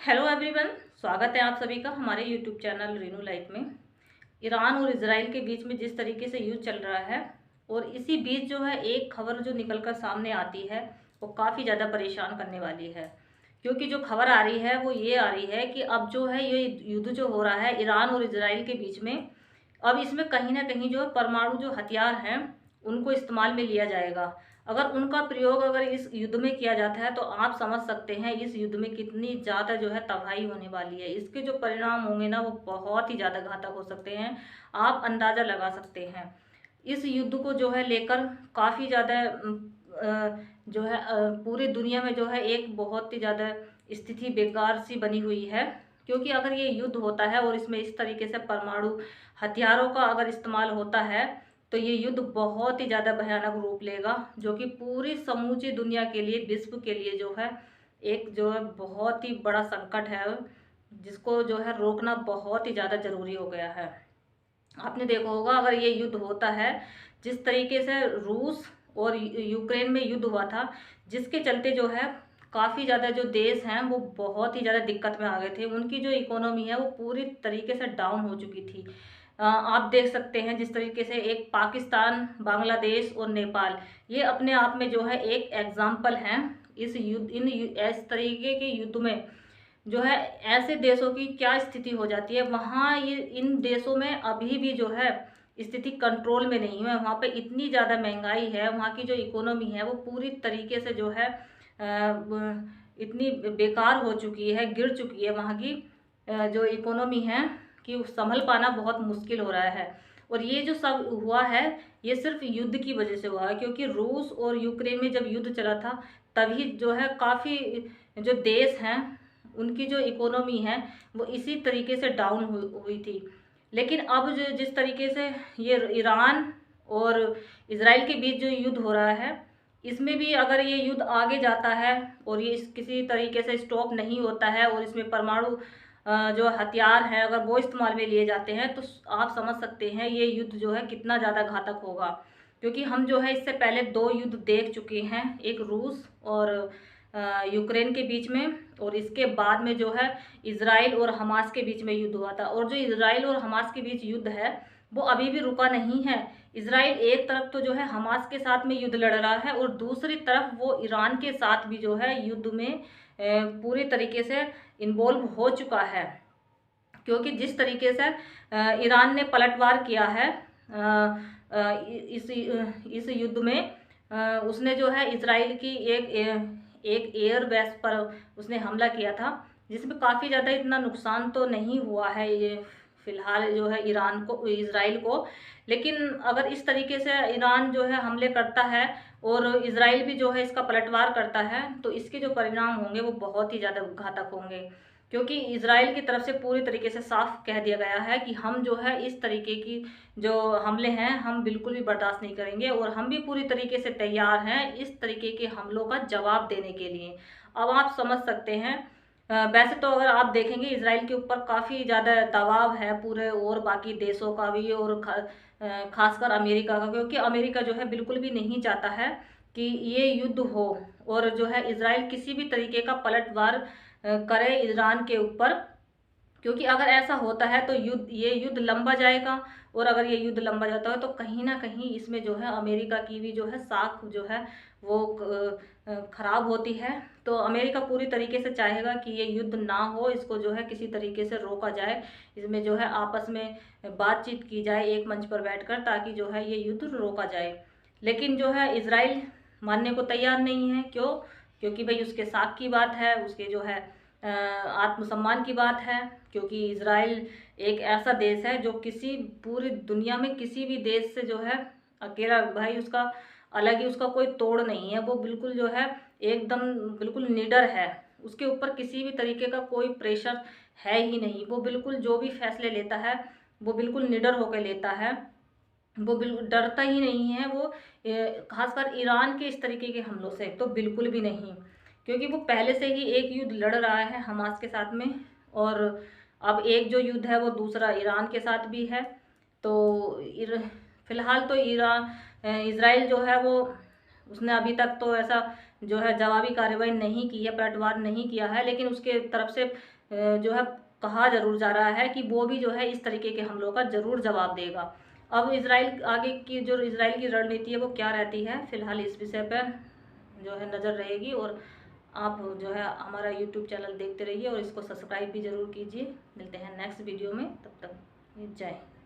Hello everyone, स्वागत है आप सभी का हमारे यूट्यूब चैनल रीनू लाइफ में। ईरान और इजराइल के बीच में जिस तरीके से युद्ध चल रहा है और इसी बीच जो है एक खबर जो निकलकर सामने आती है वो काफ़ी ज़्यादा परेशान करने वाली है। क्योंकि जो खबर आ रही है वो ये आ रही है कि अब जो है ये युद्ध जो हो रहा है ईरान और इजराइल के बीच में, अब इसमें कहीं ना कहीं जो है परमाणु जो हथियार हैं उनको इस्तेमाल में लिया जाएगा। अगर उनका प्रयोग अगर इस युद्ध में किया जाता है तो आप समझ सकते हैं इस युद्ध में कितनी ज़्यादा जो है तबाही होने वाली है। इसके जो परिणाम होंगे ना वो बहुत ही ज़्यादा घातक हो सकते हैं। आप अंदाज़ा लगा सकते हैं। इस युद्ध को जो है लेकर काफ़ी ज़्यादा जो है पूरी दुनिया में जो है एक बहुत ही ज़्यादा स्थिति बेकार सी बनी हुई है। क्योंकि अगर ये युद्ध होता है और इसमें इस तरीके से परमाणु हथियारों का अगर इस्तेमाल होता है तो ये युद्ध बहुत ही ज़्यादा भयानक रूप लेगा, जो कि पूरी समूची दुनिया के लिए, विश्व के लिए जो है एक जो है बहुत ही बड़ा संकट है, जिसको जो है रोकना बहुत ही ज़्यादा ज़रूरी हो गया है। आपने देखा होगा अगर ये युद्ध होता है, जिस तरीके से रूस और यूक्रेन में युद्ध हुआ था, जिसके चलते जो है काफ़ी ज़्यादा जो देश हैं वो बहुत ही ज़्यादा दिक्कत में आ गए थे। उनकी जो इकोनॉमी है वो पूरी तरीके से डाउन हो चुकी थी। आप देख सकते हैं जिस तरीके से एक पाकिस्तान, बांग्लादेश और नेपाल, ये अपने आप में जो है एक एग्जाम्पल हैं इस युद्ध, इस तरीके के युद्ध में जो है ऐसे देशों की क्या स्थिति हो जाती है। वहाँ ये इन देशों में अभी भी जो है स्थिति कंट्रोल में नहीं है। वहाँ पे इतनी ज़्यादा महंगाई है, वहाँ की जो इकोनॉमी है वो पूरी तरीके से जो है इतनी बेकार हो चुकी है, गिर चुकी है। वहाँ की जो इकोनॉमी है कि संभल पाना बहुत मुश्किल हो रहा है। और ये जो सब हुआ है ये सिर्फ युद्ध की वजह से हुआ है, क्योंकि रूस और यूक्रेन में जब युद्ध चला था तभी जो है काफ़ी जो देश हैं उनकी जो इकोनॉमी है वो इसी तरीके से डाउन हुई थी। लेकिन अब जो जिस तरीके से ये ईरान और इजराइल के बीच जो युद्ध हो रहा है, इसमें भी अगर ये युद्ध आगे जाता है और ये किसी तरीके से स्टॉप नहीं होता है और इसमें परमाणु जो हथियार हैं अगर वो इस्तेमाल में लिए जाते हैं तो आप समझ सकते हैं ये युद्ध जो है कितना ज़्यादा घातक होगा। क्योंकि हम जो है इससे पहले दो युद्ध देख चुके हैं, एक रूस और यूक्रेन के बीच में, और इसके बाद में जो है इजराइल और हमास के बीच में युद्ध हुआ था। और जो इजराइल और हमास के बीच युद्ध है वो अभी भी रुका नहीं है। इजराइल एक तरफ तो जो है हमास के साथ में युद्ध लड़ रहा है और दूसरी तरफ वो ईरान के साथ भी जो है युद्ध में पूरी तरीके से इन्वॉल्व हो चुका है। क्योंकि जिस तरीके से ईरान ने पलटवार किया है इस युद्ध में, उसने जो है इजराइल की एक एयर बेस पर उसने हमला किया था, जिसमें काफ़ी ज़्यादा इतना नुकसान तो नहीं हुआ है ये फिलहाल जो है ईरान को, इजराइल को। लेकिन अगर इस तरीके से ईरान जो है हमले करता है और इजराइल भी जो है इसका पलटवार करता है तो इसके जो परिणाम होंगे वो बहुत ही ज़्यादा घातक होंगे। क्योंकि इजराइल की तरफ से पूरी तरीके से साफ कह दिया गया है कि हम जो है इस तरीके की जो हमले हैं हम बिल्कुल भी बर्दाश्त नहीं करेंगे और हम भी पूरी तरीके से तैयार हैं इस तरीके के हमलों का जवाब देने के लिए। अब आप समझ सकते हैं, वैसे तो अगर आप देखेंगे इजराइल के ऊपर काफ़ी ज़्यादा दबाव है पूरे और बाकी देशों का भी, और खासकर अमेरिका का, क्योंकि अमेरिका जो है बिल्कुल भी नहीं चाहता है कि ये युद्ध हो और जो है इजराइल किसी भी तरीके का पलटवार करे ईरान के ऊपर। क्योंकि अगर ऐसा होता है तो ये युद्ध लंबा जाएगा, और अगर ये युद्ध लंबा जाता है तो कहीं ना कहीं इसमें जो है अमेरिका की भी जो है साख जो है वो खराब होती है। तो अमेरिका पूरी तरीके से चाहेगा कि ये युद्ध ना हो, इसको जो है किसी तरीके से रोका जाए, इसमें जो है आपस में बातचीत की जाए एक मंच पर बैठकर, ताकि जो है ये युद्ध रोका जाए। लेकिन जो है इजराइल मानने को तैयार नहीं है। क्यों? क्योंकि भाई उसके साख की बात है, उसके जो है आत्मसम्मान की बात है। क्योंकि इजराइल एक ऐसा देश है जो किसी पूरी दुनिया में किसी भी देश से जो है अकेला, भाई उसका अलग ही, उसका कोई तोड़ नहीं है। वो बिल्कुल जो है एकदम बिल्कुल निडर है, उसके ऊपर किसी भी तरीके का कोई प्रेशर है ही नहीं। वो बिल्कुल जो भी फैसले लेता है वो बिल्कुल निडर होकर लेता है, वो बिल्कुल डरता ही नहीं है। वो खासकर ईरान के इस तरीके के हमलों से तो बिल्कुल भी नहीं। क्योंकि वो पहले से ही एक युद्ध लड़ रहा है हमास के साथ में, और अब एक जो युद्ध है वो दूसरा ईरान के साथ भी है। तो फिलहाल तो ईरान इजराइल जो है वो उसने अभी तक तो ऐसा जो है जवाबी कार्रवाई नहीं की है, पलटवार नहीं किया है, लेकिन उसके तरफ से जो है कहा जरूर जा रहा है कि वो भी जो है इस तरीके के हमलों का ज़रूर जवाब देगा। अब इजराइल आगे की जो इजराइल की रणनीति है वो क्या रहती है, फिलहाल इस विषय पर जो है नज़र रहेगी। और आप जो है हमारा यूट्यूब चैनल देखते रहिए और इसको सब्सक्राइब भी ज़रूर कीजिए। मिलते हैं नेक्स्ट वीडियो में, तब तक जय हिंद।